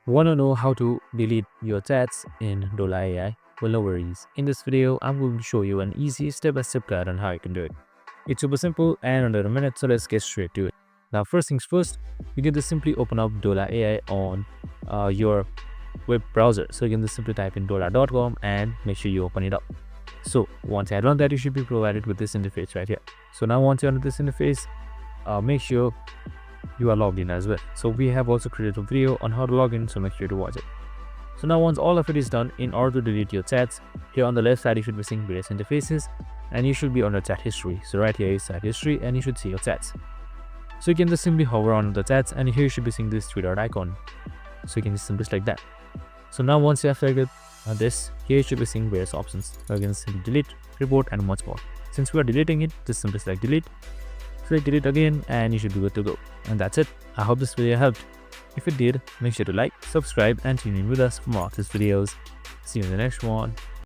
Want to know how to delete your chats in Dola AI? Well, no worries. In this video, I'm going to show you an easy step-by-step guide on how you can do it. It's super simple and under a minute, so let's get straight to it. Now, first things first, you can just simply open up Dola AI on your web browser. So you can just simply type in dola.com and make sure you open it up. So once I run that, you should be provided with this interface right here. So now once you're on this interface, make sure you are logged in as well. So we have also created a video on how to log in, so make sure to watch it. So now once all of it is done, in order to delete your chats, here on the left side you should be seeing various interfaces and you should be on the chat history. So right here is chat history and you should see your chats. So you can just simply hover on the chats and here you should be seeing this three dot icon. So you can just simply select that. So now once you have selected this, here you should be seeing various options. So you can simply delete, report and much more. Since we are deleting it, just simply select delete. Select delete again and you should be good to go. And that's it. I hope this video helped. If it did, make sure to like, subscribe and tune in with us for more of these videos. See you in the next one.